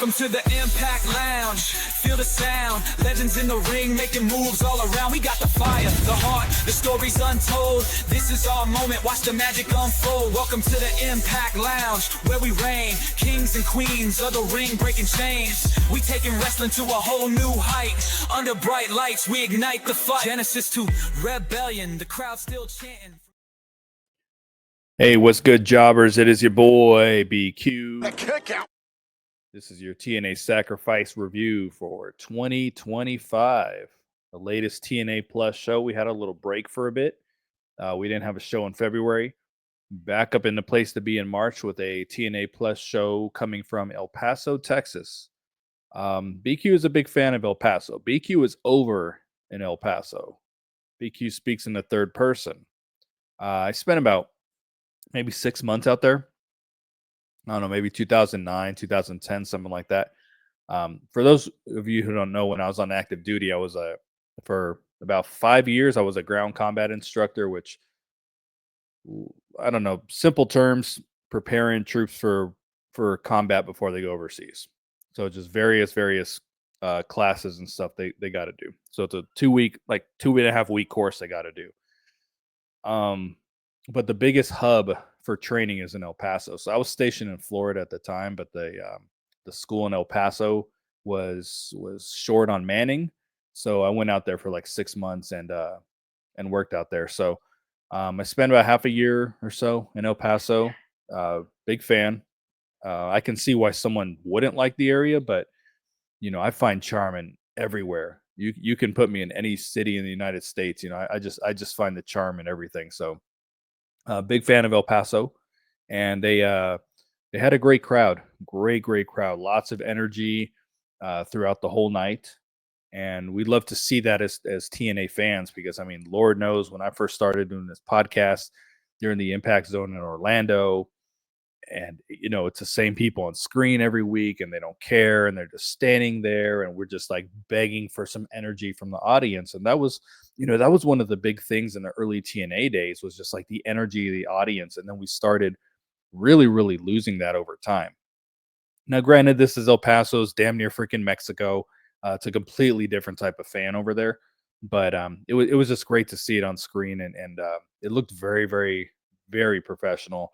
Welcome to the Impact Lounge. Feel the sound. Legends in the ring making moves all around. We got the fire, the heart, the stories untold. This is our moment. Watch the magic unfold. Welcome to the Impact Lounge, where we reign. Kings and queens of the ring breaking chains. We taking wrestling to a whole new height. Under bright lights, we ignite the fight. Genesis to rebellion. The crowd still chanting. Hey, what's good, jobbers? It is your boy, BQ. This is your TNA Sacrifice review for 2025, the latest TNA Plus show. We had a little break for a bit. We didn't have a show in February. Back up in the place to be in March with a TNA Plus show coming from El Paso, Texas. BQ is a big fan of El Paso. BQ is over in El Paso. BQ speaks in the third person. I spent about maybe 6 months out there. I don't know, maybe 2009, 2010, something like that. For those of you who don't know, when I was on active duty, I was for about 5 years, I was a ground combat instructor, which, I don't know, simple terms, preparing troops for combat before they go overseas. So just various classes and stuff they got to do. So it's a 2-week, like 2.5 week course they got to do. But the biggest hub for training is in El Paso. So I was stationed in Florida at the time, but the school in El Paso was short on manning. So I went out there for like 6 months and worked out there. So I spent about half a year or so in El Paso. Big fan. I can see why someone wouldn't like the area, but I find charm in everywhere. You can put me in any city in the United States. I just find the charm in everything. So big fan of El Paso, and they had a great crowd, great crowd, lots of energy throughout the whole night, and we'd love to see that as TNA fans, because I mean, Lord knows when I first started doing this podcast, they're in the Impact Zone in Orlando, and it's the same people on screen every week, and they don't care, and they're just standing there, and we're just like begging for some energy from the audience. And that was one of the big things in the early TNA days, was just like the energy of the audience. And then we started really losing that over time. Now, granted, this is El Paso's damn near freaking Mexico. It's a completely different type of fan over there, but it was just great to see it on screen, and it looked very professional.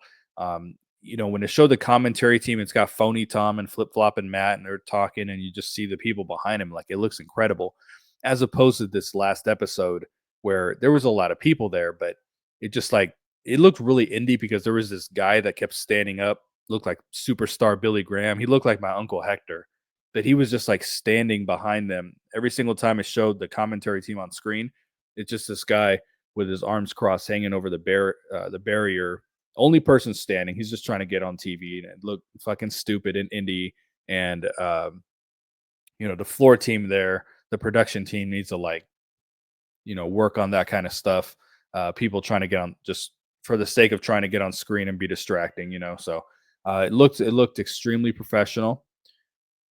When it showed the commentary team, it's got Phony Tom and Flip Flop and Matt, and they're talking, and you just see the people behind him. Like, it looks incredible, as opposed to this last episode where there was a lot of people there, but it just it looked really indie, because there was this guy that kept standing up, looked like superstar Billy Graham. He looked like my Uncle Hector, but he was just like standing behind them every single time it showed the commentary team on screen. It's just this guy with his arms crossed, hanging over the barrier. Only person standing. He's just trying to get on TV and look fucking stupid and indie. And the floor team there, the production team needs to work on that kind of stuff. People trying to get on just for the sake of trying to get on screen and be distracting. So it looked extremely professional.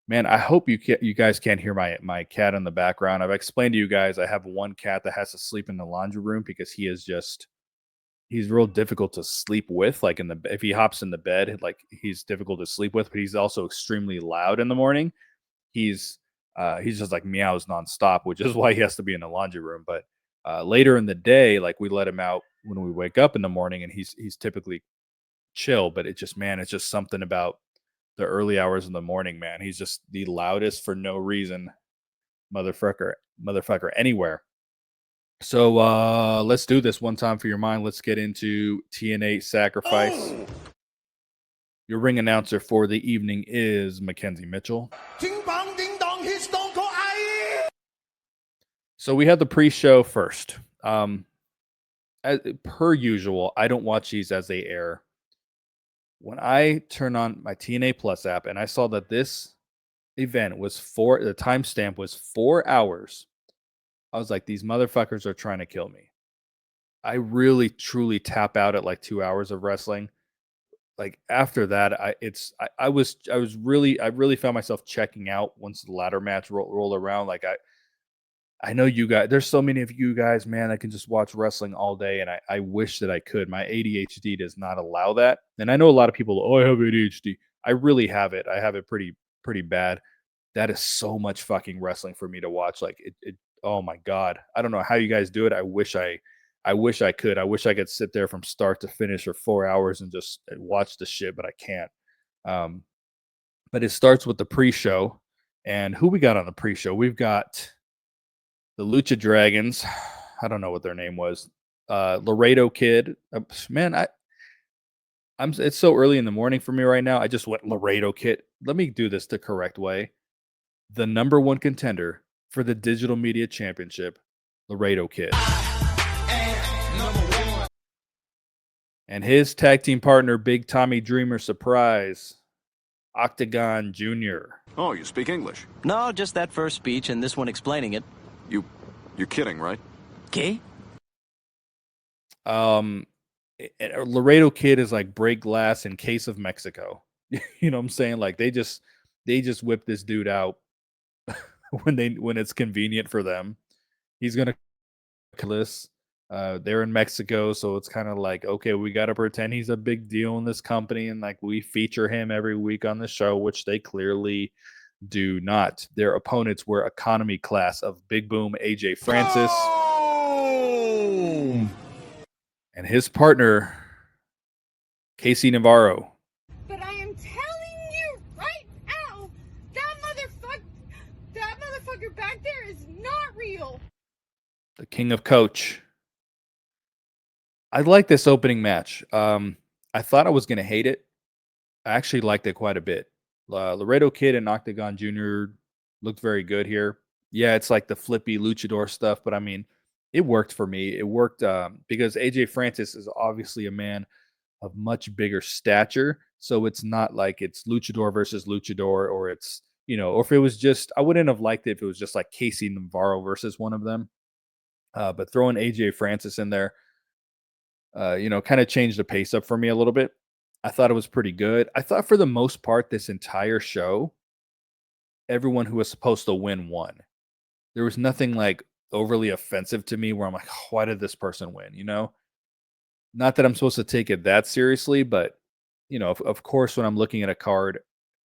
Man, I hope you guys can't hear my cat in the background. I've explained to you guys I have one cat that has to sleep in the laundry room, because he's real difficult to sleep with. Like, if he hops in the bed, like, he's difficult to sleep with, but he's also extremely loud in the morning. He's just like meows nonstop, which is why he has to be in the laundry room. But later in the day, like, we let him out when we wake up in the morning, and he's typically chill. But it's just something about the early hours in the morning, man. He's just the loudest for no reason, motherfucker anywhere. So let's do this one time for your mind. Let's get into TNA Sacrifice. Oh! Your ring announcer for the evening is Mackenzie Mitchell. Ding bong, ding dong, he's Stone Cold. So we had the pre-show first. As per usual, I don't watch these as they air. When I turn on my TNA Plus app and I saw that this event was the timestamp was 4 hours, I was like, these motherfuckers are trying to kill me. I really truly tap out at like 2 hours of wrestling. Like, after that, I really found myself checking out once the ladder match rolled around. Like, I know you guys, there's so many of you guys, man, that can just watch wrestling all day, and I wish that I could. My ADHD does not allow that. And I know a lot of people, I have ADHD. I really have it. I have it pretty pretty bad. That is so much fucking wrestling for me to watch. Like it oh my god. I don't know how you guys do it. I wish I could. I wish I could sit there from start to finish for 4 hours and just watch the shit, but I can't. Um, but it starts with the pre-show. And who we got on the pre-show? We've got the Lucha Dragons. I don't know what their name was. Laredo Kid. Man, it's so early in the morning for me right now. I just went Laredo Kid. Let me do this the correct way. The number one contender for the Digital Media Championship, Laredo Kid. And his tag team partner, Big Tommy Dreamer Surprise, Octagon Jr. Oh, you speak English? No, just that first speech and this one explaining it. You're kidding, right? Okay. Laredo Kid is like break glass in case of Mexico. You know what I'm saying? Like they just whip this dude out when it's convenient for them. He's gonna kill this. They're in Mexico, so it's kind of like, okay, we got to pretend he's a big deal in this company, and like we feature him every week on the show, which they clearly do not. Their opponents were economy class of Big Boom AJ Francis and his partner Casey Navarro. But I am telling you right now, that motherfucker back there is not real. The King of Coach. I like this opening match. I thought I was going to hate it. I actually liked it quite a bit. Laredo Kid and Octagon Jr. looked very good here. Yeah, it's like the flippy luchador stuff, but I mean, it worked for me. It worked because AJ Francis is obviously a man of much bigger stature. So it's not like it's luchador versus luchador, or it's, or if it was just, I wouldn't have liked it if it was just like Casey Navarro versus one of them. But throwing AJ Francis in there, kind of changed the pace up for me a little bit. I thought it was pretty good. I thought for the most part, this entire show, everyone who was supposed to win won. There was nothing like overly offensive to me where I'm like, why did this person win? Not that I'm supposed to take it that seriously, but of course, when I'm looking at a card,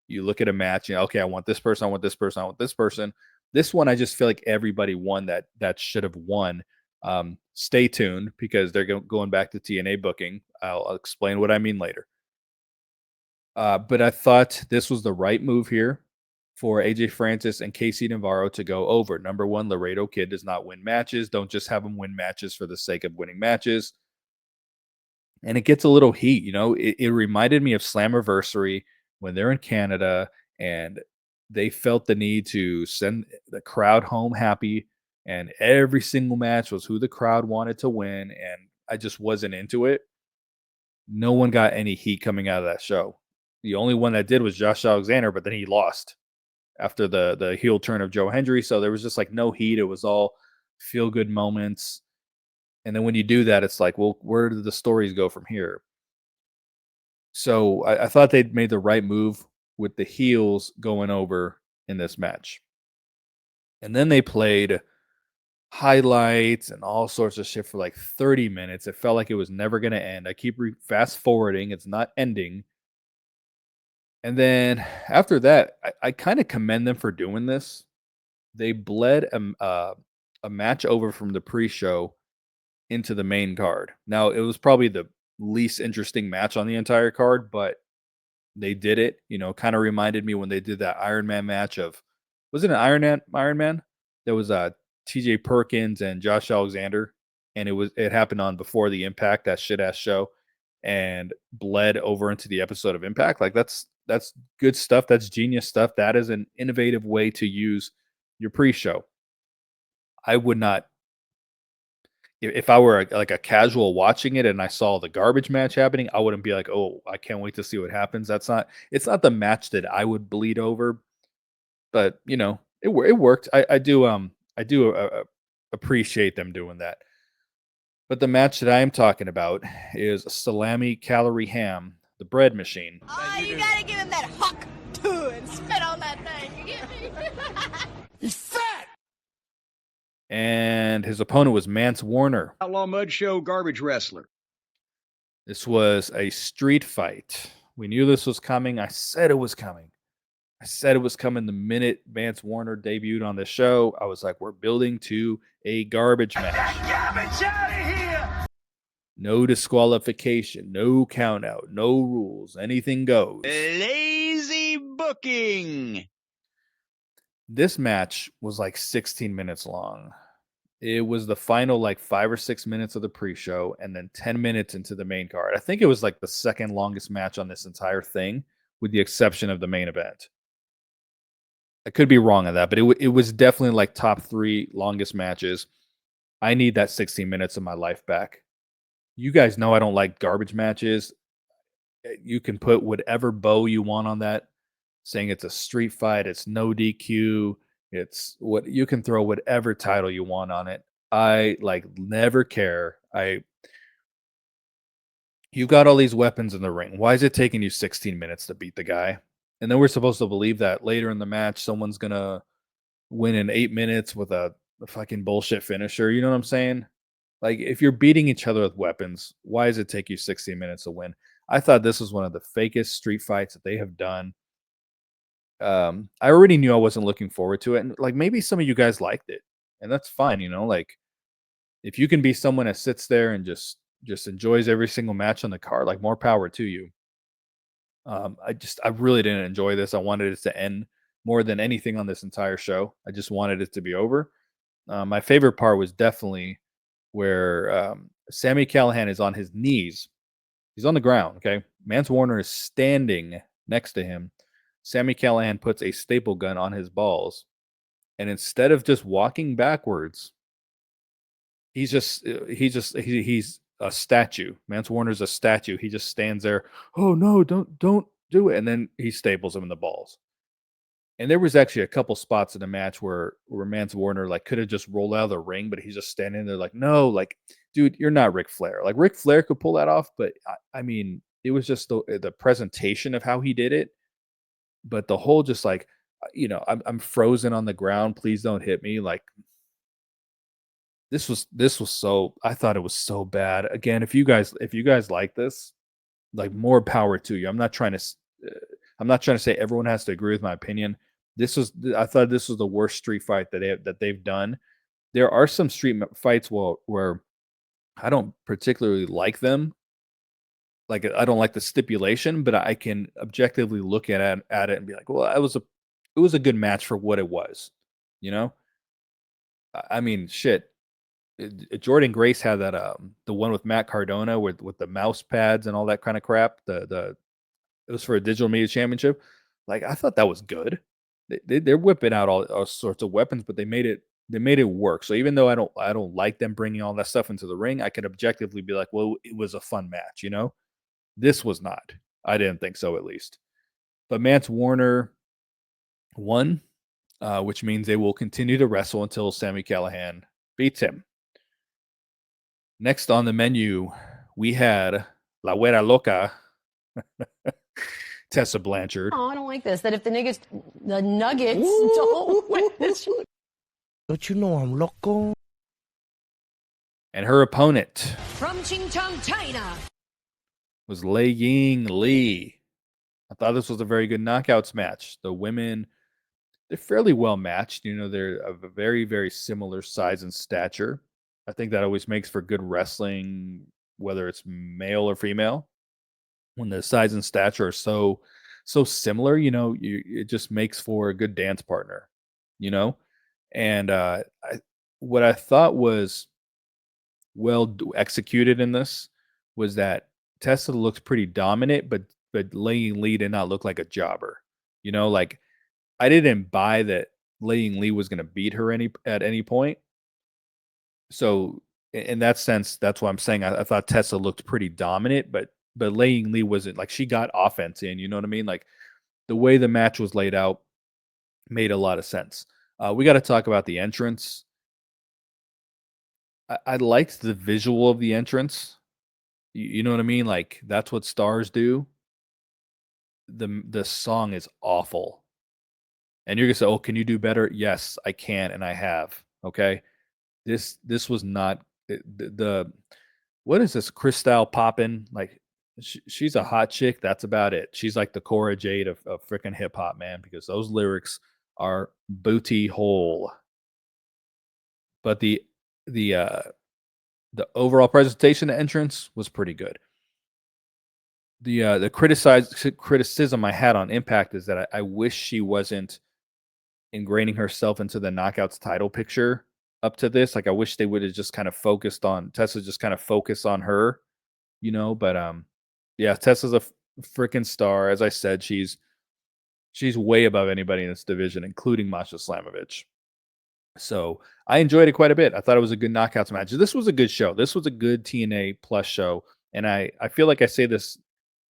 you look at a match, okay, I want this person, I want this person, I want this person. This one, I just feel like everybody won that should have won. Stay tuned because they're going back to TNA booking. I'll explain what I mean later. But I thought this was the right move here for AJ Francis and Casey Navarro to go over. Number one, Laredo Kid does not win matches. Don't just have him win matches for the sake of winning matches. And it gets a little heat, It reminded me of Slammiversary when they're in Canada and they felt the need to send the crowd home happy. And every single match was who the crowd wanted to win. And I just wasn't into it. No one got any heat coming out of that show. The only one that did was Josh Alexander, but then he lost after the heel turn of Joe Hendry. So there was just like no heat. It was all feel good moments. And then when you do that, it's like, well, where do the stories go from here? So I thought they'd made the right move with the heels going over in this match. And then they played highlights and all sorts of shit for like 30 minutes. It felt like it was never going to end. I keep fast forwarding. It's not ending. And then after that, I kind of commend them for doing this. They bled a match over from the pre-show into the main card. Now, it was probably the least interesting match on the entire card, but they did it. Kind of reminded me when they did that Iron Man match of, was it an Iron Man? There was TJ Perkins and Josh Alexander, and it happened on Before the Impact, that shit ass show, and bled over into the episode of Impact. Like that's good stuff. That's genius stuff. That is an innovative way to use your pre-show. I would not, if I were like a casual watching it and I saw the garbage match happening, I wouldn't be like, oh, I can't wait to see what happens. It's not the match that I would bleed over, but it worked. I do appreciate them doing that. But the match that I am talking about is Salami Calorie Ham, the bread machine. Oh, you gotta give him that huck too and spit on that thing. You get me? He's fat! And his opponent was Mance Warner. Outlaw Mud Show garbage wrestler. This was a street fight. We knew this was coming. I said it was coming. I said it was coming the minute Vance Warner debuted on the show. I was like, we're building to a garbage match. Garbage out of here! No disqualification, no count out, no rules, anything goes. Lazy booking. This match was like 16 minutes long. It was the final like 5 or 6 minutes of the pre-show and then 10 minutes into the main card. I think it was like the second longest match on this entire thing, with the exception of the main event. I could be wrong on that, but it was definitely like top 3 longest matches. I need that 16 minutes of my life back. You guys know I don't like garbage matches. You can put whatever bow you want on that, saying it's a street fight, it's no DQ, it's what you can throw whatever title you want on it. I like never care. You've got all these weapons in the ring. Why is it taking you 16 minutes to beat the guy? And then we're supposed to believe that later in the match someone's gonna win in 8 minutes with a fucking bullshit finisher. You know what I'm saying? Like, if you're beating each other with weapons, why does it take you 16 minutes to win? I thought this was one of the fakest street fights that they have done. I already knew I wasn't looking forward to it, and like maybe some of you guys liked it, and that's fine. Like if you can be someone that sits there and just enjoys every single match on the card, like more power to you. I really didn't enjoy this. I wanted it to end more than anything on this entire show. I just wanted it to be over. My favorite part was definitely where Sammy Callahan is on his knees. He's on the ground. Okay, Mance Warner is standing next to him. Sammy Callahan puts a staple gun on his balls, and instead of just walking backwards, he's a statue. Mance Warner's a statue. He just stands there. Oh no, don't do it. And then he staples him in the balls. And there was actually a couple spots in the match where Mance Warner like could have just rolled out of the ring, but he's just standing there like, no, like, dude, you're not Ric Flair. Like Ric Flair could pull that off, but I mean, it was just the presentation of how he did it. But the whole just like, I'm frozen on the ground. Please don't hit me. Like this was so. I thought it was so bad. Again, if you guys like this, like more power to you. I'm not trying to say everyone has to agree with my opinion. I thought this was the worst street fight that they've done. There are some street fights where I don't particularly like them. Like I don't like the stipulation, but I can objectively look at it and be like, well, it was a good match for what it was. You know, I mean, shit. Jordan Grace had that the one with Matt Cardona with the mouse pads and all that kind of crap. It was for a digital media championship. Like I thought that was good. They're whipping out all sorts of weapons, but they made it work. So even though I don't like them bringing all that stuff into the ring, I could objectively be like, well, it was a fun match. This was not. I didn't think so, at least. But Mance Warner won, which means they will continue to wrestle until Sammy Callahan beats him. Next on the menu, we had La Güera Loca, Tessa Blanchard. Oh, I don't like this. That if the Nuggets don't win this. Don't you know I'm loco? And her opponent From Ching Chong, China. was Lei Ying Lee. I thought this was a very good knockouts match. The women, they're fairly well matched. They're of a very, very similar size and stature. I think that always makes for good wrestling, whether it's male or female. When the size and stature are so similar, it just makes for a good dance partner, And what I thought was well executed in this was that Tessa looks pretty dominant, but Lei Ying Lee did not look like a jobber. Like I didn't buy that Lei Ying Lee was going to beat her at any point. So in that sense, that's why I'm saying I thought Tessa looked pretty dominant, but Lei Ying Lee wasn't. Like she got offense in, you know what I mean? Like the way the match was laid out made a lot of sense. We got to talk about the entrance. I liked the visual of the entrance. You know what I mean? Like that's what stars do. The song is awful. And you're gonna say, "Oh, can you do better?" Yes, I can, and I have. Okay, this was not the what is this? Cristal poppin'? Like she's a hot chick. That's about it. She's like the Cora Jade of freaking hip hop, man, because those lyrics are booty hole. But the uh the overall presentation, the entrance was pretty good. The criticism I had on Impact is that I wish she wasn't ingraining herself into the Knockouts title picture up to this. Like I wish they would have just kind of focused on Tessa, just kind of focus on her, But yeah, Tessa's a freaking star. As I said, she's way above anybody in this division, including Masha Slamovich. So I enjoyed it quite a bit. I thought it was a good knockouts match. This was a good show. This was a good TNA Plus show, and I feel like I say this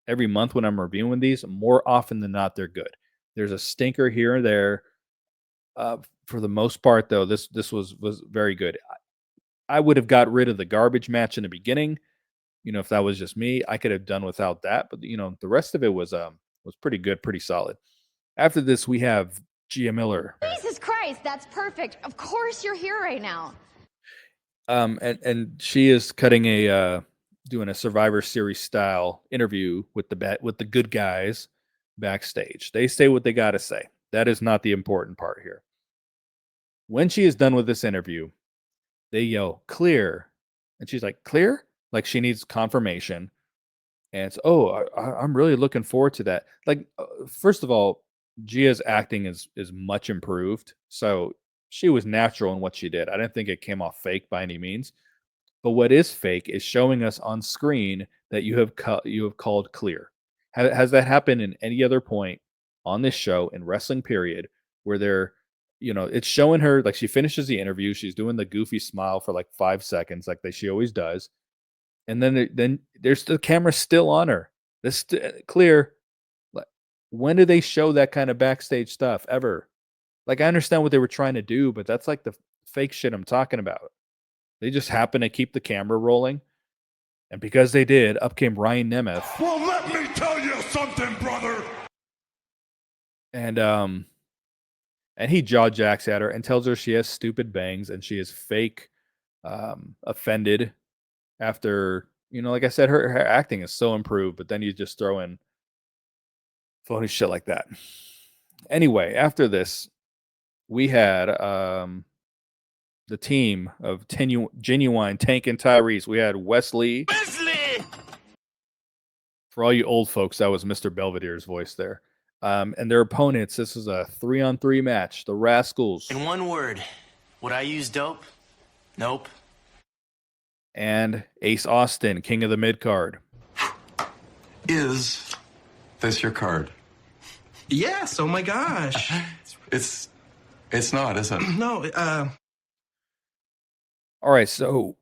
every month when I'm reviewing these. More often than not, they're good. There's a stinker here and there. For the most part, though, this was very good. I would have got rid of the garbage match in the beginning. If that was just me, I could have done without that. But the rest of it was pretty good, pretty solid. After this, we have Gia Miller. Jesus Christ, that's perfect. Of course you're here right now. And she is cutting doing a Survivor Series style interview with the good guys backstage. They say what they got to say. That is not the important part here. When she is done with this interview, they yell clear, and she's like, clear, like she needs confirmation. And it's, I'm really looking forward to that. Like, first of all, Gia's acting is much improved, so she was natural in what she did. I didn't think it came off fake by any means. But what is fake is showing us on screen that you have called clear. Has that happened in any other point on this show in wrestling period where they're, it's showing her like she finishes the interview, she's doing the goofy smile for like 5 seconds, like she always does, and then there's the camera still on her. This clear. When do they show that kind of backstage stuff ever? Like I understand what they were trying to do, but that's like the fake shit I'm talking about. They just happen to keep the camera rolling. And because they did, up came Ryan Nemeth. Well, let me tell you something, brother. And he jaw jacks at her and tells her she has stupid bangs and she is fake offended after, like I said, her acting is so improved, but then you just throw in phony shit like that. Anyway, after this, we had the team of Genuine, Tank, and Tyrese. We had Wesley. For all you old folks, that was Mr. Belvedere's voice there. And their opponents, this is a 3-on-3 match. The Rascals. In one word, would I use dope? Nope. And Ace Austin, King of the Mid-Card. Is this your card? Yes, oh my gosh. It's not, is it? No, All right, so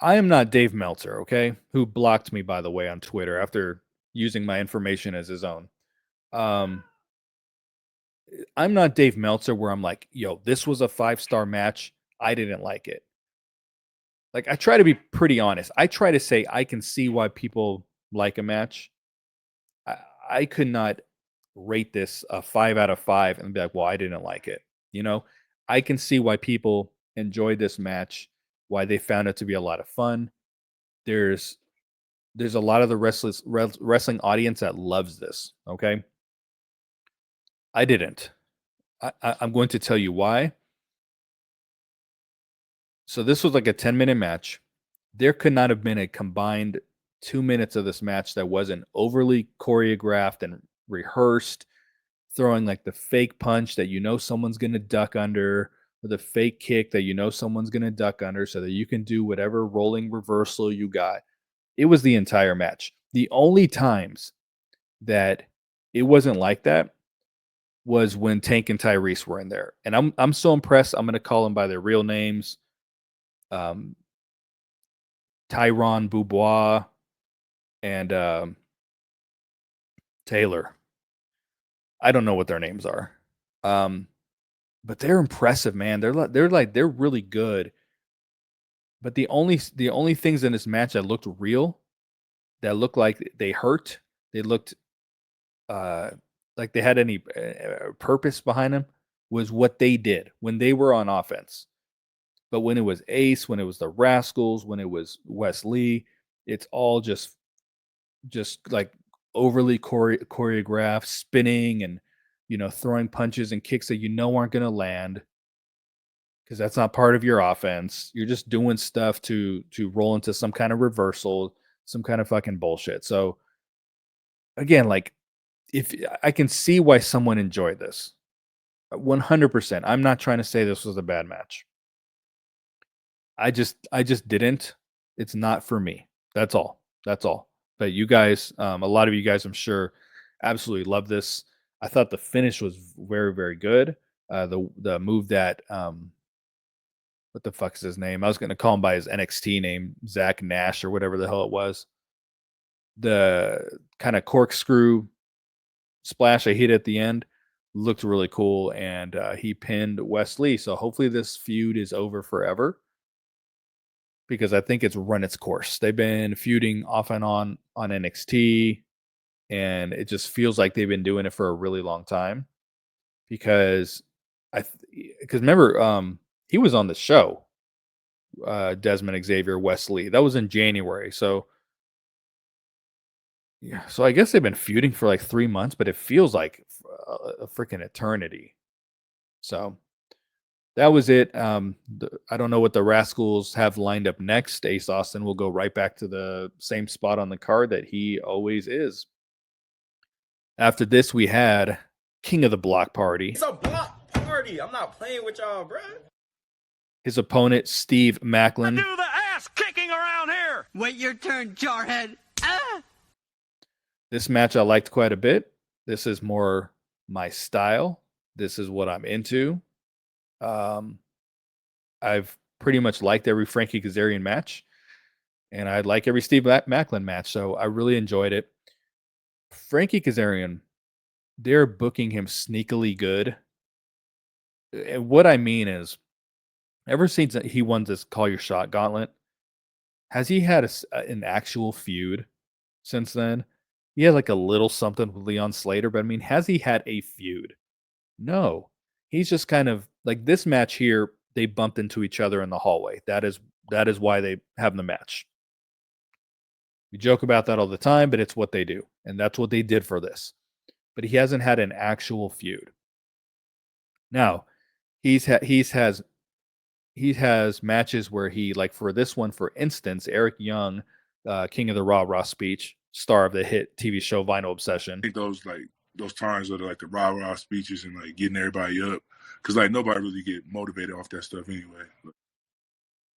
I am not Dave Meltzer, okay? Who blocked me, by the way, on Twitter after using my information as his own. I'm not Dave Meltzer where I'm like, yo, this was a 5-star match. I didn't like it. Like, I try to be pretty honest. I try to say I can see why people like a match. I could not rate this a 5 out of 5 and be like, well, I didn't like it. I can see why people enjoyed this match, why they found it to be a lot of fun. There's a lot of the wrestling audience that loves this, okay? I didn't. I'm going to tell you why. So this was like a 10-minute match. There could not have been a combined 2 minutes of this match that wasn't overly choreographed and rehearsed, throwing like the fake punch that someone's going to duck under, or the fake kick that someone's going to duck under so that you can do whatever rolling reversal you got. It was the entire match. The only times that it wasn't like that was when Tank and Tyrese were in there. And I'm so impressed. I'm going to call them by their real names. Tyron Boubois and Taylor. I don't know what their names are. But they're impressive, man. They're really good. But the only things in this match that looked real, that looked like they hurt, they looked like they had any purpose behind them, was what they did when they were on offense. But when it was Ace, when it was the Rascals, when it was Wes Lee, it's all just just like overly choreographed, spinning and throwing punches and kicks that aren't going to land because that's not part of your offense. You're just doing stuff to roll into some kind of reversal, some kind of fucking bullshit. So again, like if I can see why someone enjoyed this, 100%. I'm not trying to say this was a bad match. I just didn't. It's not for me. That's all. That's all. But you guys, a lot of you guys, I'm sure, absolutely love this. I thought the finish was very, very good. The move that what the fuck is his name? I was going to call him by his NXT name, Zach Nash or whatever the hell it was. The kind of corkscrew splash I hit at the end looked really cool, and he pinned Wesley. So hopefully this feud is over forever, because I think it's run its course. They've been feuding off and on NXT, and it just feels like they've been doing it for a really long time. Because remember, he was on the show, Desmond Xavier Wesley. That was in January. So yeah, so I guess they've been feuding for like 3 months, but it feels like a freaking eternity. So that was it. I don't know what the Rascals have lined up next. Ace Austin will go right back to the same spot on the card that he always is. After this, we had King of the Block Party. It's a block party. I'm not playing with y'all, bro. His opponent, Steve Macklin. Do the ass kicking around here. Wait your turn, jarhead. Ah! This match I liked quite a bit. This is more my style. This is what I'm into. I've pretty much liked every Frankie Kazarian match, and I like every Steve Macklin match, so I really enjoyed it. Frankie Kazarian, they're booking him sneakily good. And what I mean is, ever since he won this Call Your Shot gauntlet, has he had an actual feud since then? He had like a little something with Leon Slater, but I mean, has he had a feud? No. He's just kind of like this match here. They bumped into each other in the hallway. That is why they have the match. We joke about that all the time, but it's what they do, and that's what they did for this. But he hasn't had an actual feud. Now, he has matches where he, like for this one, for instance, Eric Young, King of the Raw speech, star of the hit TV show Vinyl Obsession. I think those times are like the rah speeches and like getting everybody up, because like nobody really get motivated off that stuff anyway.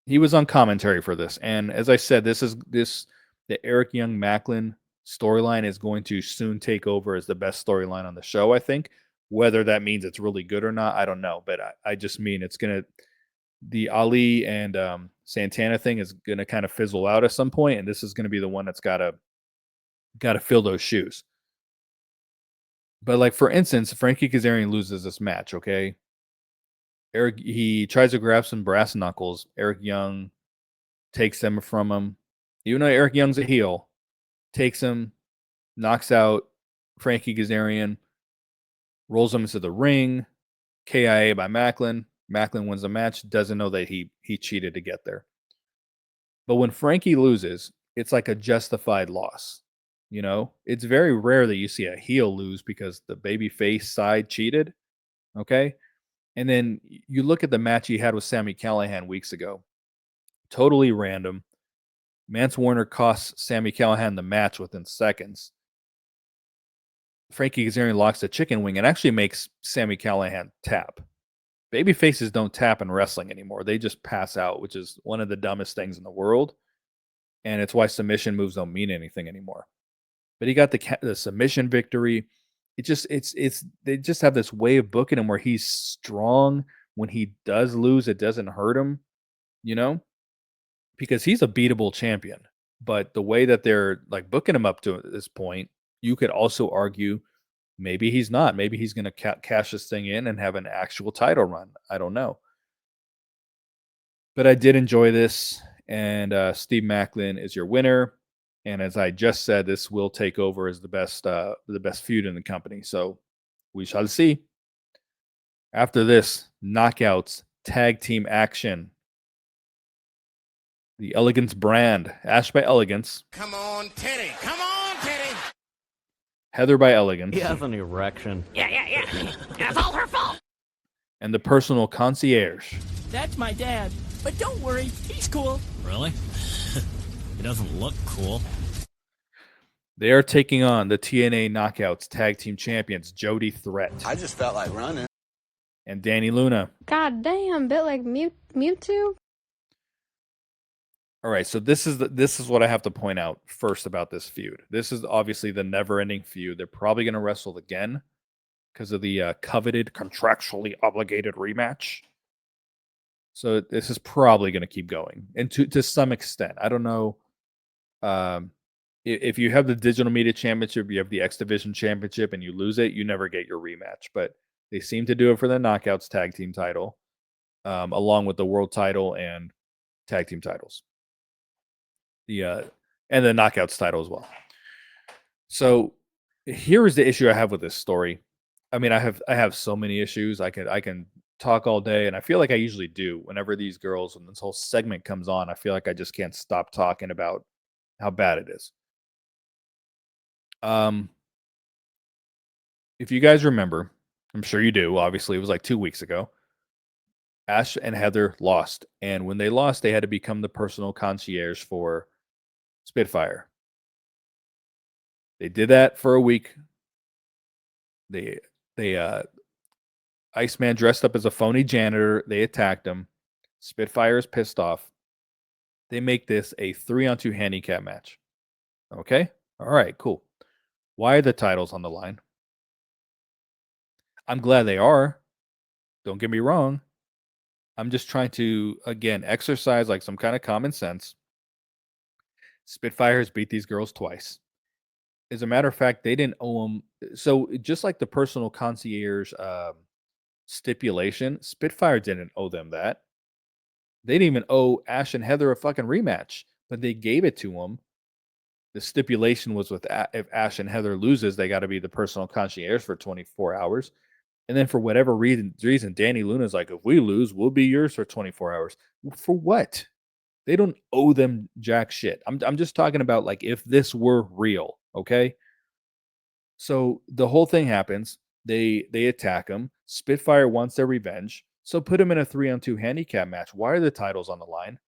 He was on commentary for this, and as I said, the Eric Young Macklin storyline is going to soon take over as the best storyline on the show. I think whether that means it's really good or not, I don't know, but I just mean the Ali and Santana thing is gonna kind of fizzle out at some point, and this is gonna be the one that's gotta fill those shoes. But like for instance, Frankie Kazarian loses this match, okay? He tries to grab some brass knuckles. Eric Young takes them from him. Even though Eric Young's a heel, takes him, knocks out Frankie Kazarian, rolls him into the ring, KIA by Macklin. Macklin wins the match, doesn't know that he cheated to get there. But when Frankie loses, it's like a justified loss. You know, it's very rare that you see a heel lose because the babyface side cheated. Okay. And then you look at the match he had with Sami Callihan weeks ago. Totally random. Mance Warner costs Sami Callihan the match within seconds. Frankie Kazarian locks the chicken wing and actually makes Sami Callihan tap. Babyfaces don't tap in wrestling anymore. They just pass out, which is one of the dumbest things in the world. And it's why submission moves don't mean anything anymore. But he got the submission victory. They just have this way of booking him where he's strong. When he does lose, it doesn't hurt him, you know, because he's a beatable champion. But the way that they're like booking him up to this point, you could also argue maybe he's not. Maybe he's going to cash this thing in and have an actual title run. I don't know. But I did enjoy this, and Steve Macklin is your winner. And as I just said, this will take over as the best feud in the company. So we shall see. After this, Knockouts tag team action. The Elegance brand, Ash by Elegance. Come on, Teddy. Come on, Heather by Elegance. He has an erection. Yeah. It's all her fault. And the personal concierge. That's my dad. But don't worry, he's cool. Really? He doesn't look cool. They are taking on the TNA Knockouts Tag Team Champions, Jody Threat. I just felt like running. And Danny Luna. God damn, bit like Mewtwo. All right, so this is what I have to point out first about this feud. This is obviously the never-ending feud. They're probably going to wrestle again because of the coveted, contractually obligated rematch. So this is probably going to keep going, and to some extent. I don't know if you have the Digital Media Championship, you have the X Division Championship, and you lose it, you never get your rematch. But they seem to do it for the Knockouts Tag Team title, along with the World Title and Tag Team titles. And the Knockouts title as well. So here is the issue I have with this story. I mean, I have so many issues. I can talk all day, and I feel like I usually do whenever these girls and this whole segment comes on. I feel like I just can't stop talking about how bad it is. If you guys remember, I'm sure you do. Obviously, it was like 2 weeks ago. Ash and Heather lost, and when they lost, they had to become the personal concierge for Spitfire. They did that for a week. They Iceman dressed up as a phony janitor. They attacked him. Spitfire is pissed off. They make this a 3-on-2 handicap match. Okay? All right, cool. Why are the titles on the line? I'm glad they are. Don't get me wrong. I'm just trying to, again, exercise like some kind of common sense. Spitfire has beat these girls twice. As a matter of fact, they didn't owe them. So just like the personal concierge stipulation, Spitfire didn't owe them that. They didn't even owe Ash and Heather a fucking rematch, but they gave it to them. The stipulation was with if Ash and Heather loses, they got to be the personal concierge for 24 hours. And then for whatever reason, Danny Luna's like, if we lose, we'll be yours for 24 hours. For what? They don't owe them jack shit. I'm just talking about like if this were real, okay? So the whole thing happens. They attack him. Spitfire wants their revenge. So put him in a 3-on-2 handicap match. Why are the titles on the line?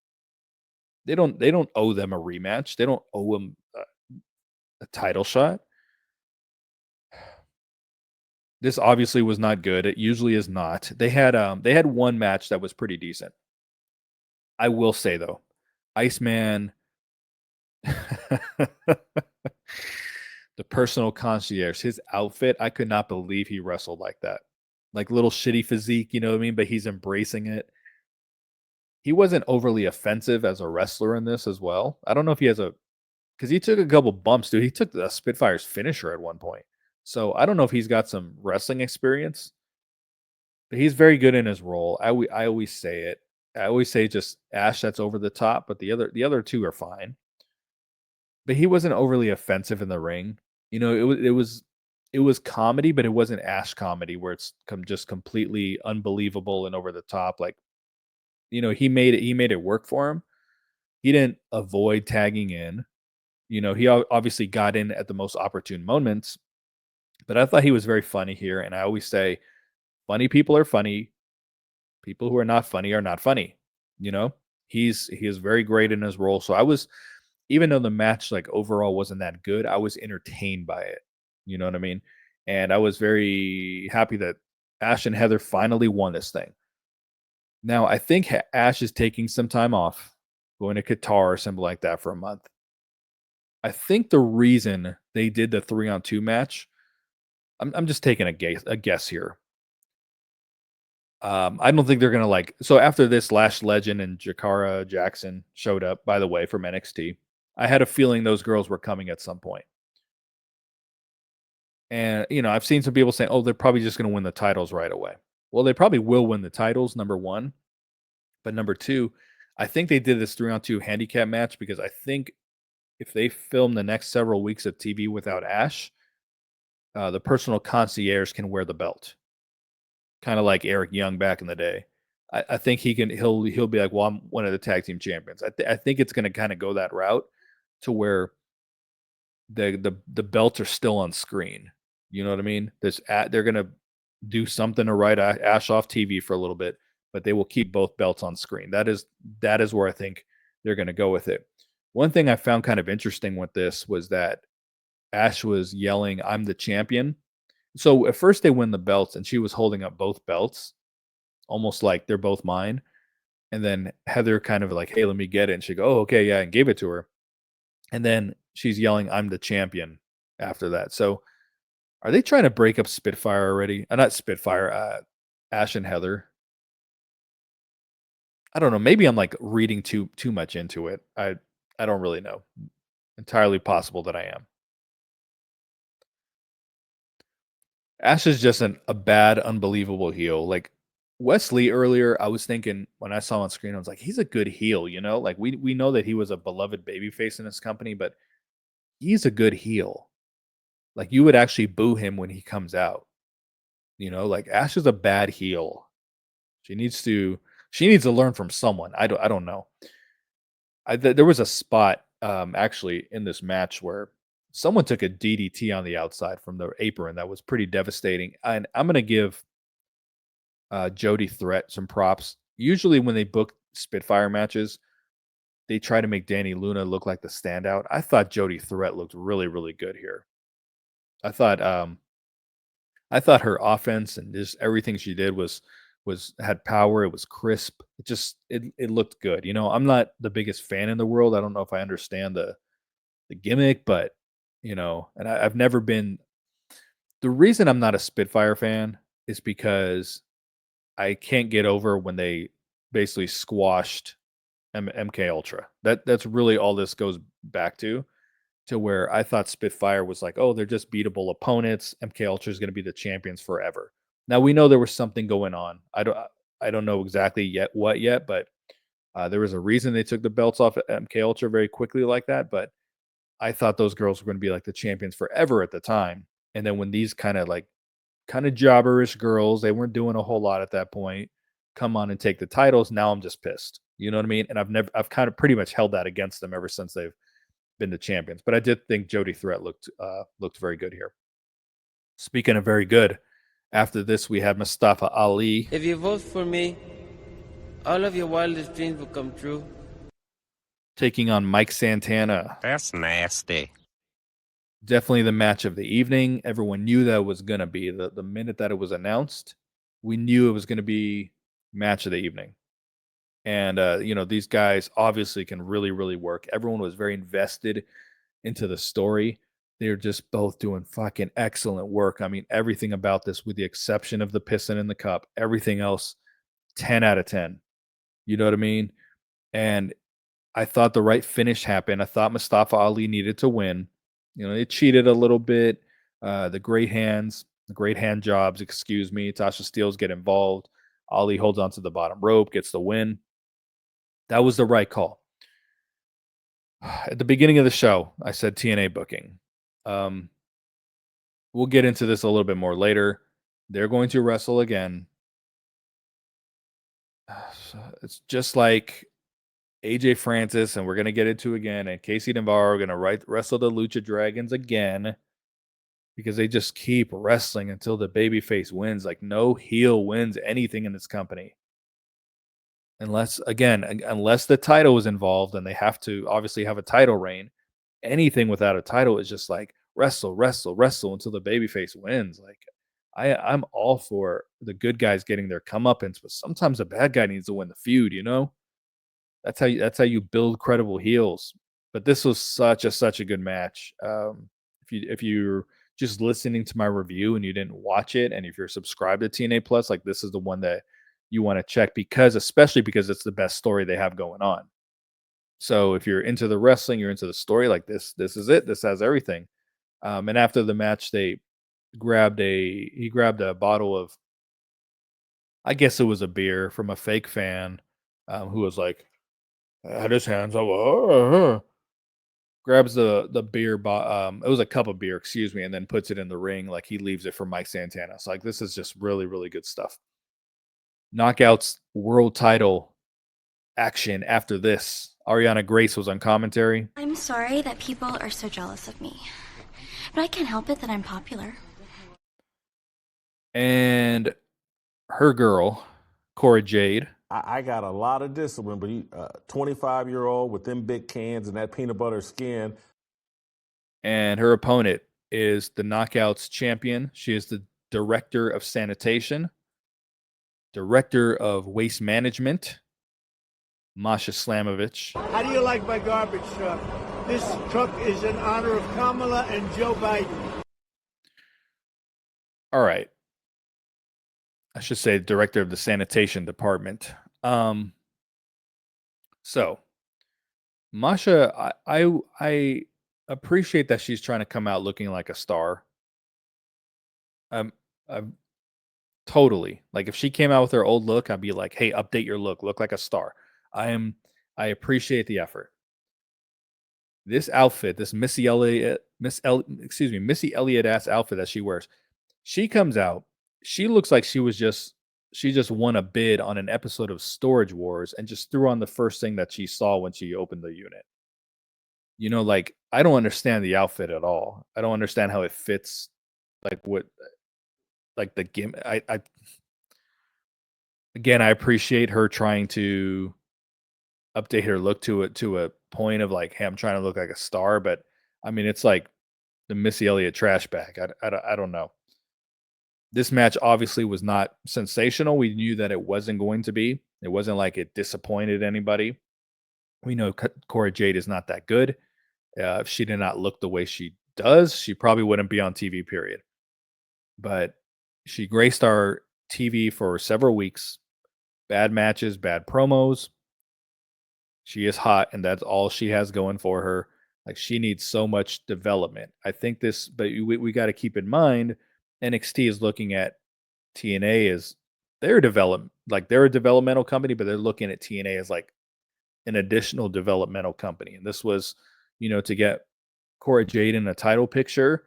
They don't owe them a rematch. They don't owe them a title shot. This obviously was not good. It usually is not. They had one match that was pretty decent. I will say though, Iceman, the personal concierge, his outfit, I could not believe he wrestled like that. Like little shitty physique, you know what I mean? But he's embracing it. He wasn't overly offensive as a wrestler in this as well. I don't know if he has because he took a couple bumps, dude. He took the Spitfire's finisher at one point. So I don't know if he's got some wrestling experience, but he's very good in his role. I always say it. I always say just Ash that's over the top, but the other two are fine. But he wasn't overly offensive in the ring. You know, it was comedy, but it wasn't Ash comedy where it's just completely unbelievable and over the top. Like, you know, he made it work for him. He didn't avoid tagging in. You know, he obviously got in at the most opportune moments. But I thought he was very funny here, and I always say, funny people are funny. People who are not funny are not funny. You know, he is very great in his role. So I was, even though the match like overall wasn't that good, I was entertained by it. You know what I mean? And I was very happy that Ash and Heather finally won this thing. Now I think Ash is taking some time off, going to Qatar or something like that for a month. I think the reason they did the 3-on-2 match, I'm just taking a guess here. I don't think they're gonna like. So after this, Lash Legend and Jakara Jackson showed up. By the way, from NXT, I had a feeling those girls were coming at some point. And you know, I've seen some people saying, "Oh, they're probably just gonna win the titles right away." Well, they probably will win the titles. Number one, but number two, I think they did this 3-on-2 handicap match because I think if they film the next several weeks of TV without Ash, the personal concierge can wear the belt, kind of like Eric Young back in the day. I think he'll be like, well, I'm one of the tag team champions. I think it's going to kind of go that route to where the belts are still on screen. You know what I mean? They're gonna do something to write Ash off TV for a little bit, but they will keep both belts on screen. That is where I think they're gonna go with it. One thing I found kind of interesting with this was that Ash was yelling, "I'm the champion." So at first they win the belts, and she was holding up both belts, almost like they're both mine. And then Heather kind of like, "Hey, let me get it." And she go, "Oh, okay, yeah," and gave it to her. And then she's yelling, "I'm the champion," after that. So are they trying to break up Spitfire already? Not Spitfire, Ash and Heather. I don't know. Maybe I'm like reading too much into it. I don't really know. Entirely possible that I am. Ash is just a bad, unbelievable heel. Like Wesley earlier, I was thinking when I saw him on screen, I was like, he's a good heel, you know? Like we know that he was a beloved babyface in this company, but he's a good heel. Like you would actually boo him when he comes out. You know, like Ash is a bad heel. She needs to learn from someone. I don't know. There was a spot actually in this match where someone took a DDT on the outside from the apron that was pretty devastating. And I'm gonna give Jody Threat some props. Usually when they book Spitfire matches, they try to make Danny Luna look like the standout. I thought Jody Threat looked really, really good here. I thought her offense and just everything she did was had power. It was crisp. It looked good. You know, I'm not the biggest fan in the world. I don't know if I understand the gimmick, but you know, and I've never been. The reason I'm not a Spitfire fan is because I can't get over when they basically squashed MK Ultra. That's really all this goes back to where I thought Spitfire was like, oh, they're just beatable opponents. MK Ultra is going to be the champions forever. Now we know there was something going on. I don't know exactly what yet, but there was a reason they took the belts off at MK Ultra very quickly like that. But I thought those girls were going to be like the champions forever at the time. And then when these kind of jobberish girls, they weren't doing a whole lot at that point, come on and take the titles. Now I'm just pissed. You know what I mean? And I've kind of pretty much held that against them ever since they've been the champions. But I did think Jody Threat looked very good here. Speaking of very good, after this we had Mustafa Ali. If you vote for me, all of your wildest dreams will come true. Taking on Mike Santana. That's nasty. Definitely the match of the evening. Everyone knew that was going to be the minute that it was announced. We knew it was going to be match of the evening. And, you know, these guys obviously can really, really work. Everyone was very invested into the story. They're just both doing fucking excellent work. I mean, everything about this, with the exception of the piston in the cup, everything else, 10 out of 10. You know what I mean? And I thought the right finish happened. I thought Mustafa Ali needed to win. You know, they cheated a little bit. The great hand jobs, excuse me. Tasha Steelz get involved. Ali holds onto the bottom rope, gets the win. That was the right call. At the beginning of the show, I said TNA booking. We'll get into this a little bit more later. They're going to wrestle again. It's just like AJ Francis, and we're going to get into again, and Casey Navarro are going to wrestle the Lucha Dragons again because they just keep wrestling until the babyface wins. Like, no heel wins anything in this company. Unless the title is involved and they have to obviously have a title reign. Anything without a title is just like wrestle until the babyface wins. Like, I'm all for the good guys getting their comeuppance, but sometimes a bad guy needs to win the feud, you know? That's how you build credible heels. But this was such a good match. If you're just listening to my review and you didn't watch it, and if you're subscribed to TNA Plus, like, this is the one that you want to check, especially because it's the best story they have going on. So if you're into the wrestling, you're into the story, like this is it. This has everything. And after the match, he grabbed a bottle of, I guess it was a beer, from a fake fan who was like, had his hands up, grabs the beer, it was a cup of beer, excuse me, and then puts it in the ring like he leaves it for Mike Santana. So like, this is just really, really good stuff. Knockouts world title action after this. Ariana Grace was on commentary. I'm sorry that people are so jealous of me. but I can't help it that I'm popular. And her girl, Cora Jade. I got a lot of discipline, but 25-year-old with them big cans and that peanut butter skin. And her opponent is the Knockouts champion. She is the director of sanitation, director of waste management, Masha Slamovich. How do you like my garbage truck? This truck is in honor of Kamala and Joe Biden. All right. I should say director of the sanitation department. So Masha, I appreciate that she's trying to come out looking like a star. I'm totally, like, if she came out with her old look, I'd be like, hey, update your look like a star. I appreciate the effort. This outfit, this Missy Elliott ass outfit that she wears, she comes out, she looks like she just won a bid on an episode of Storage Wars and just threw on the first thing that she saw when she opened the unit. You know, like, I don't understand the outfit at all. I don't understand how it fits, like, what, like, the gimmick. Again, I appreciate her trying to update her look to a point of like, hey, I'm trying to look like a star, but I mean, it's like the Missy Elliott trash bag. I don't know. This match obviously was not sensational. We knew that it wasn't going to be. It wasn't like it disappointed anybody. We know Cora Jade is not that good. If she did not look the way she does, she probably wouldn't be on TV, period. But she graced our TV for several weeks. Bad matches, bad promos. She is hot, and that's all she has going for her. Like, she needs so much development. I think this, but we got to keep in mind, NXT is looking at TNA as they're a developmental company, but they're looking at TNA as like an additional developmental company. And this was, to get Cora Jade in a title picture,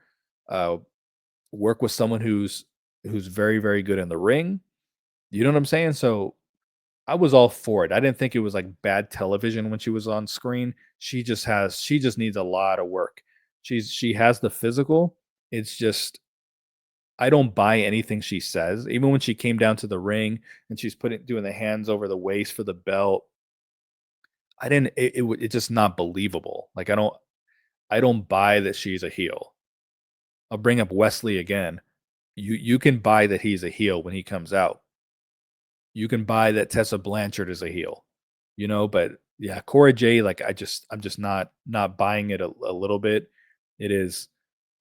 work with someone who's very, very good in the ring. You know what I'm saying? So I was all for it. I didn't think it was like bad television when she was on screen. She just needs a lot of work. She has the physical. It's just, I don't buy anything she says. Even when she came down to the ring and she's doing the hands over the waist for the belt, it's just not believable. Like, I don't buy that she's a heel. I'll bring up Wesley again. You can buy that he's a heel when he comes out. You can buy that Tessa Blanchard is a heel, but yeah, Cora Jade, like, I'm just not buying it a little bit. It is,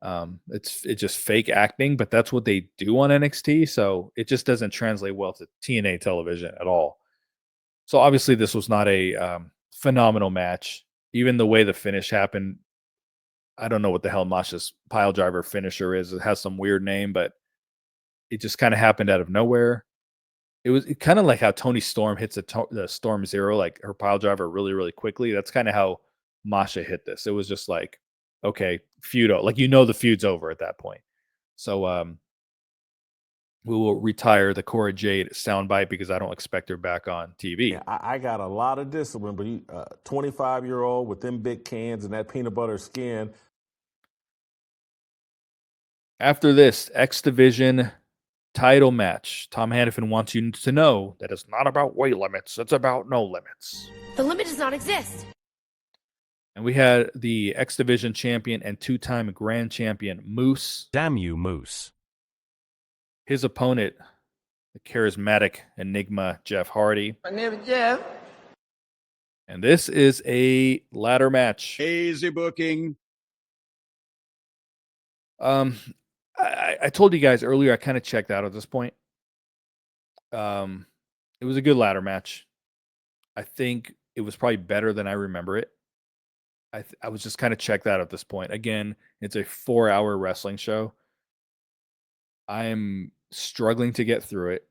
it's just fake acting, but that's what they do on NXT. So it just doesn't translate well to TNA television at all. So obviously this was not a phenomenal match. Even the way the finish happened, I don't know what the hell Masha's pile driver finisher is. It has some weird name, but it just kind of happened out of nowhere. It was kind of like how Toni Storm hits the Storm Zero, like her pile driver really, really quickly. That's kind of how Masha hit this. It was just like, okay, feud, like, the feud's over at that point. So we will retire the Cora Jade soundbite because I don't expect her back on TV. Yeah, I got a lot of discipline, but 25-year-old with them big cans and that peanut butter skin. After this X Division title match, Tom Hannafin wants you to know that it's not about weight limits. It's about no limits. The limit does not exist. And we had the X Division champion and two-time grand champion, Moose. Damn you, Moose. His opponent, the charismatic enigma, Jeff Hardy. My name is Jeff. And this is a ladder match. Easy booking. I told you guys earlier, I kind of checked out at this point. It was a good ladder match. I think it was probably better than I remember it. I was just kind of checked out at this point. Again, it's a 4-hour wrestling show. I'm struggling to get through it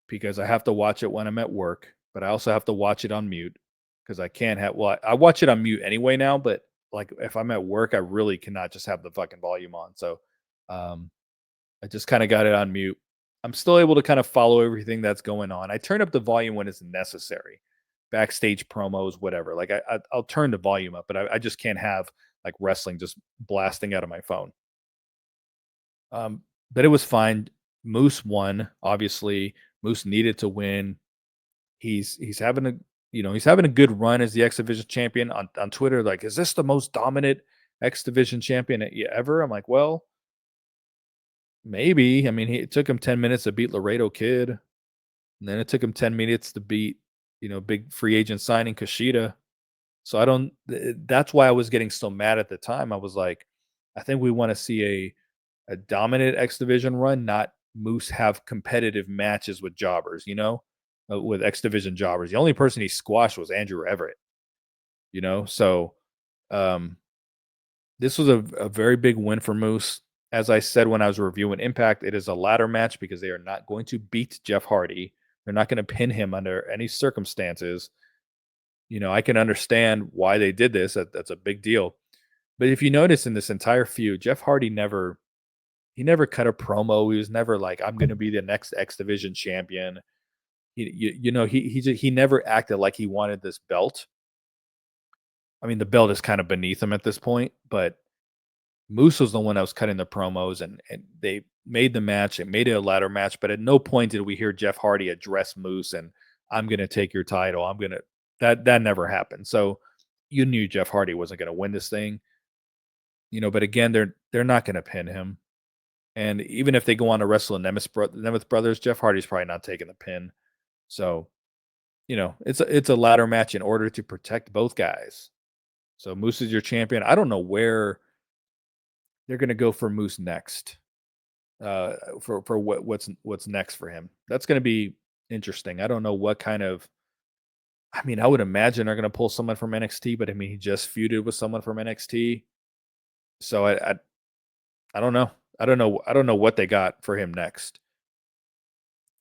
because I have to watch it when I'm at work, but I also have to watch it on mute because I can't have, I watch it on mute anyway now, but like if I'm at work, I really cannot just have the fucking volume on. So I just kind of got it on mute. I'm still able to kind of follow everything that's going on. I turn up the volume when it's necessary. Backstage promos, whatever. Like I'll turn the volume up, but I just can't have like wrestling just blasting out of my phone. But it was fine. Moose won. Obviously, Moose needed to win. He's having a he's having a good run as the X Division champion on Twitter. Like, is this the most dominant X Division champion ever? I'm like, well, maybe. I mean, it took him 10 minutes to beat Laredo Kid, and then it took him 10 minutes to beat big free agent signing Kushida. So I don't. That's why I was getting so mad at the time. I was like, I think we want to see a dominant X Division run, not Moose have competitive matches with jobbers, with X Division jobbers. The only person he squashed was Andrew Everett, So this was a very big win for Moose. As I said when I was reviewing Impact, it is a ladder match because they are not going to beat Jeff Hardy. They're not going to pin him under any circumstances. I can understand why they did this. That's a big deal. But if you notice in this entire feud, Jeff Hardy never cut a promo. He was never like, I'm going to be the next X Division champion. He never acted like he wanted this belt. I mean, the belt is kind of beneath him at this point, but Moose was the one that was cutting the promos, and they made the match. It made it a ladder match, but at no point did we hear Jeff Hardy address Moose and I'm going to take your title. That never happened. So you knew Jeff Hardy wasn't going to win this thing, but again, they're not going to pin him. And even if they go on to wrestle the Nemeth brothers, Jeff Hardy's probably not taking the pin. So, it's a ladder match in order to protect both guys. So Moose is your champion. I don't know where they're going to go for Moose next. For what's next for him. That's going to be interesting. I don't know what kind of. I mean, I would imagine they're going to pull someone from NXT, but I mean, he just feuded with someone from NXT, so I don't know. I don't know what they got for him next.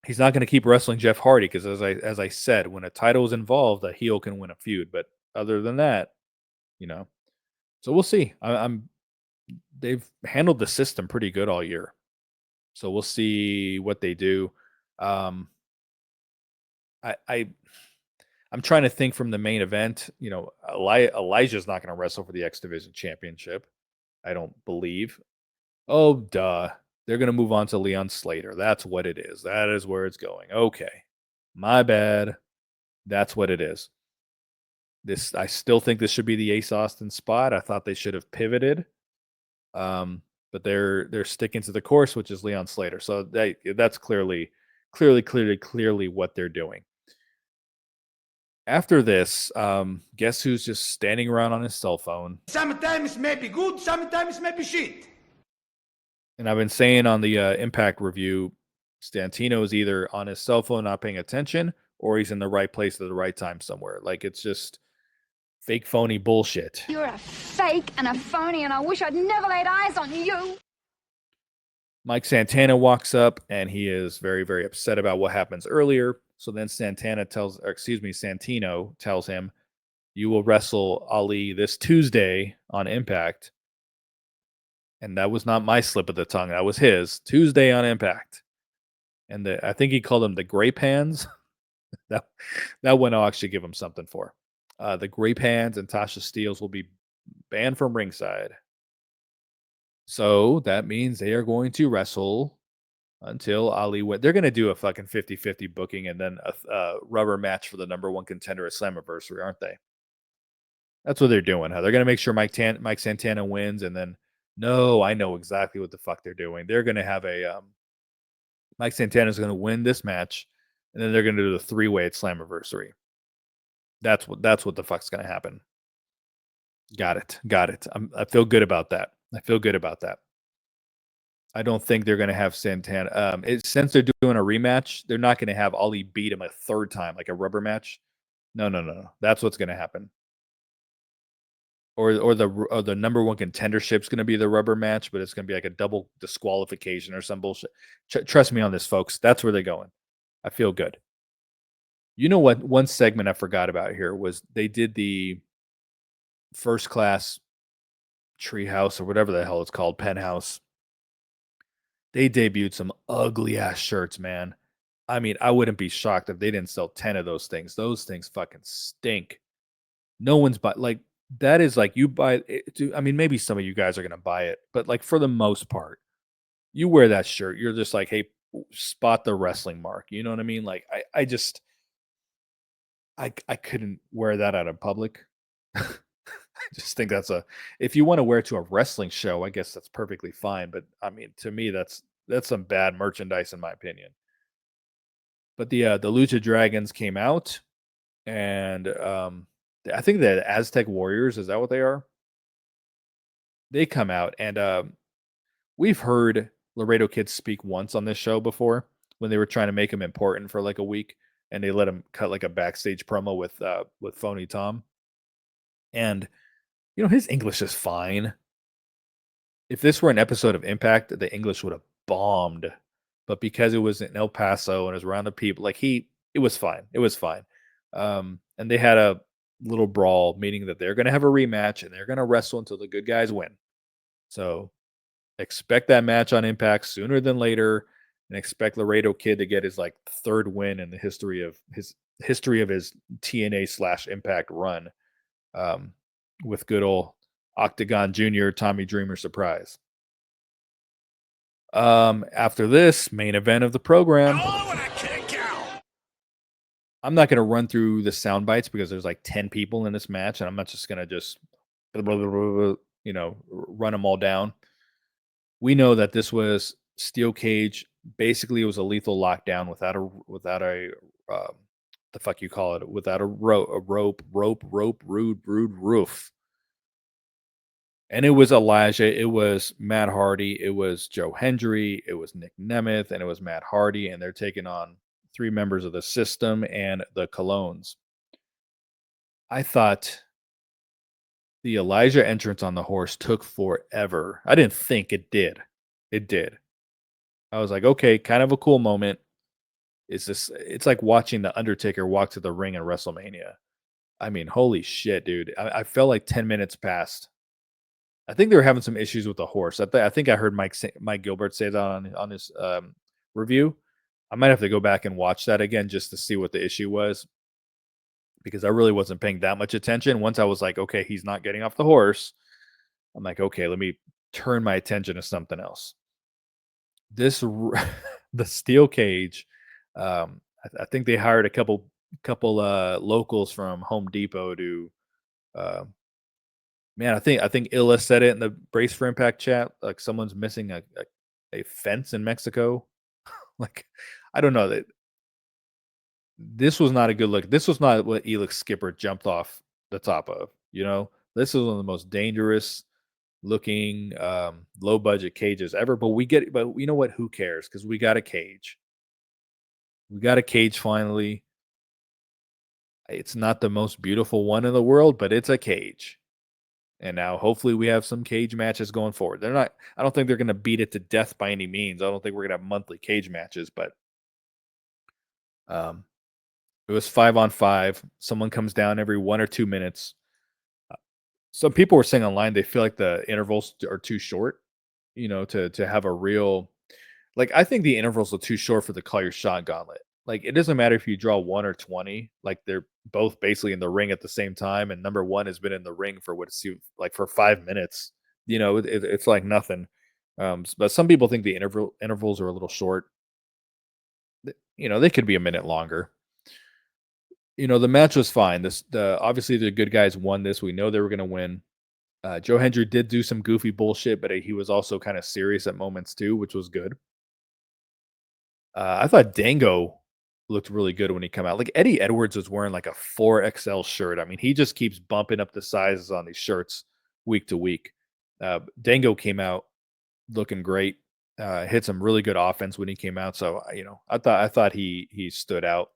He's not going to keep wrestling Jeff Hardy because, as I said, when a title is involved, a heel can win a feud. But other than that, so we'll see. They've handled the system pretty good all year, so we'll see what they do. I'm trying to think from the main event. Elijah's not going to wrestle for the X Division Championship. I don't believe. Oh, duh. They're going to move on to Leon Slater. That's what it is. That is where it's going. Okay. My bad. That's what it is. I still think this should be the Ace Austin spot. I thought they should have pivoted. But they're sticking to the course, which is Leon Slater. So that's clearly what they're doing. After this, guess who's just standing around on his cell phone? Sometimes it may be good, sometimes it may be shit. And I've been saying on the Impact review, Santino is either on his cell phone not paying attention, or he's in the right place at the right time somewhere. Like, it's just fake, phony bullshit. You're a fake and a phony, and I wish I'd never laid eyes on you. Mike Santana walks up, and he is very, very upset about what happens earlier. So then Santino tells him, you will wrestle Ali this Tuesday on Impact. And that was not my slip of the tongue. That was his. Tuesday on Impact. And I think he called them the Grape Hands. that one I'll actually give him something for. The Grape Hands and Tasha Steelz will be banned from ringside. So that means they are going to wrestle until Ali wins. They're going to do a fucking 50-50 booking and then a rubber match for the number one contender at Slammiversary, aren't they? That's what they're doing. Huh? They're going to make sure Mike Santana wins, and then no, I know exactly what the fuck they're doing. They're going to have a Mike Santana's going to win this match, and then they're going to do the 3-way at Slammiversary. That's what the fuck's going to happen. Got it. I feel good about that. I don't think they're going to have Santana. Since they're doing a rematch, they're not going to have Ali beat him a third time, like a rubber match. No. That's what's going to happen. Or the number one contendership's going to be the rubber match, but it's going to be like a double disqualification or some bullshit. Trust me on this, folks. That's where they're going. I feel good. You know what? One segment I forgot about here was they did the First Class Treehouse or whatever the hell it's called, Penthouse. They debuted some ugly ass shirts, man. I mean, I wouldn't be shocked if they didn't sell 10 of those things. Those things fucking stink. No one's like. That is like you buy it. I mean, maybe some of you guys are going to buy it, but like for the most part, You wear that shirt, you're just like, hey, spot the wrestling mark. You know what I mean? Like I just I couldn't wear that out in public. I just think that's a if you want to wear it to a wrestling show, I guess that's perfectly fine. But I mean, to me, that's some bad merchandise in my opinion. But the Lucha Dragons came out, and I think the Aztec Warriors, is that what they are? They come out, and we've heard Laredo Kids speak once on this show before when they were trying to make him important for like a week, and they let him cut like a backstage promo with Phony Tom. And his English is fine. If this were an episode of Impact, the English would have bombed. But because it was in El Paso and it was around the people, like it was fine. It was fine. And they had a little brawl, meaning that they're going to have a rematch and they're going to wrestle until the good guys win. So expect that match on Impact sooner than later, and expect Laredo Kid to get his like third win in the history of his TNA / Impact run, with good old Octagon Jr. Tommy Dreamer surprise. After this main event of the program, I'm not going to run through the sound bites because there's like 10 people in this match, and I'm not just going to just run them all down. We know that this was steel cage. Basically, it was a lethal lockdown without a the fuck you call it, without a rope, rude roof. And it was Elijah, it was Matt Hardy, it was Joe Hendry, it was Nick Nemeth, and it was Matt Hardy, and they're taking on 3 members of the System and the Colognes. I thought the Elijah entrance on the horse took forever. I didn't think it did. It did. I was like, okay, kind of a cool moment. It's like watching The Undertaker walk to the ring in WrestleMania. I mean, holy shit, dude. I felt like 10 minutes passed. I think they were having some issues with the horse. I think I heard Mike Gilbert say that on his review. I might have to go back and watch that again just to see what the issue was, because I really wasn't paying that much attention. Once I was like, okay, he's not getting off the horse, I'm like, okay, let me turn my attention to something else. The steel cage. I think they hired a couple locals from Home Depot to. Man, I think Illa said it in the Brace for Impact chat. Like someone's missing a fence in Mexico. Like, I don't know that. This was not a good look. This was not what Elix Skipper jumped off the top of. This is one of the most dangerous looking low budget cages ever. But you know what? Who cares? Because we got a cage. We got a cage finally. It's not the most beautiful one in the world, but it's a cage. And now hopefully we have some cage matches going forward. I don't think they're going to beat it to death by any means. I don't think we're going to have monthly cage matches, but it was 5-on-5. Someone comes down every 1 or 2 minutes. Some people were saying online they feel like the intervals are too short, to have a real, like, I think the intervals are too short for the call your shot gauntlet. Like, it doesn't matter if you draw 1 or 20, like they're both basically in the ring at the same time, and number 1 has been in the ring for what it's like for 5 minutes. It's like nothing. But some people think the intervals are a little short. They could be a minute longer. The match was fine. Obviously the good guys won this. We know they were going to win. Joe Hendry did do some goofy bullshit, but he was also kind of serious at moments too, which was good. I thought Dango looked really good when he came out. Like Eddie Edwards was wearing like a 4XL shirt. I mean, he just keeps bumping up the sizes on these shirts week to week. Dango came out looking great. Hit some really good offense when he came out. So, I thought he stood out.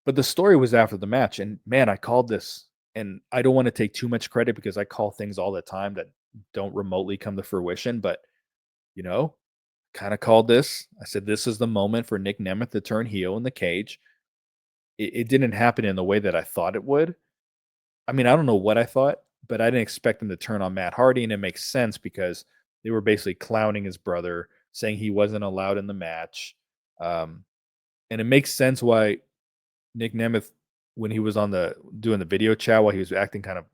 But the story was after the match, and man, I called this, and I don't want to take too much credit because I call things all the time that don't remotely come to fruition, but kind of called this. I said, this is the moment for Nick Nemeth to turn heel in the cage. It didn't happen in the way that I thought it would. I mean, I don't know what I thought, but I didn't expect him to turn on Matt Hardy, and it makes sense because they were basically clowning his brother, saying he wasn't allowed in the match. And it makes sense why Nick Nemeth, when he was doing the video chat while he was acting kind of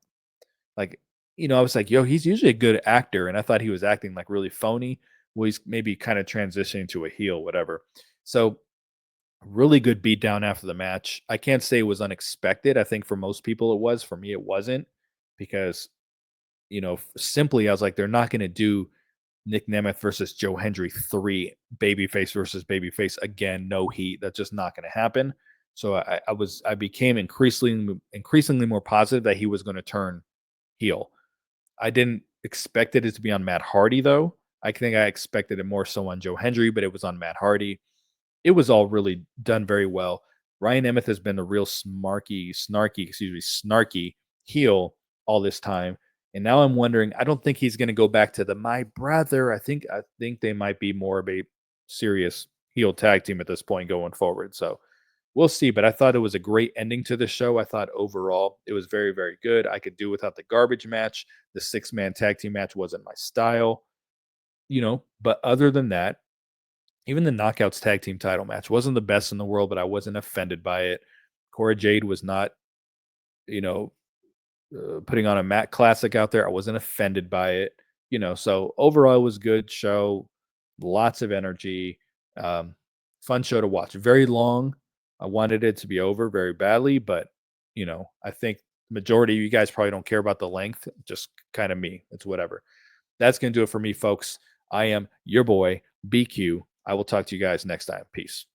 like, I was like, yo, he's usually a good actor. And I thought he was acting like really phony. well, he's maybe kind of transitioning to a heel, whatever. So really good beatdown after the match. I can't say it was unexpected. I think for most people it was. For me, it wasn't because, simply I was like, they're not going to do Nick Nemeth versus Joe Hendry 3 babyface versus babyface again. No heat. That's just not going to happen. So I became increasingly more positive that he was going to turn heel. I didn't expect it to be on Matt Hardy though. I think I expected it more so on Joe Hendry, but it was on Matt Hardy. It was all really done very well. Ryan Nemeth has been a real snarky heel all this time. And now I'm wondering, I don't think he's going to go back to the my brother. I think they might be more of a serious heel tag team at this point going forward. So we'll see. But I thought it was a great ending to the show. I thought overall it was very, very good. I could do without the garbage match. The 6-man tag team match wasn't my style, but other than that, even the Knockouts tag team title match wasn't the best in the world, but I wasn't offended by it. Cora Jade was not, putting on a Matt Classic out there. I wasn't offended by it, So overall, it was a good show. Lots of energy. Fun show to watch. Very long. I wanted it to be over very badly, but I think majority of you guys probably don't care about the length. Just kind of me. It's whatever. That's gonna do it for me, folks. I am your boy BQ. I will talk to you guys next time. Peace.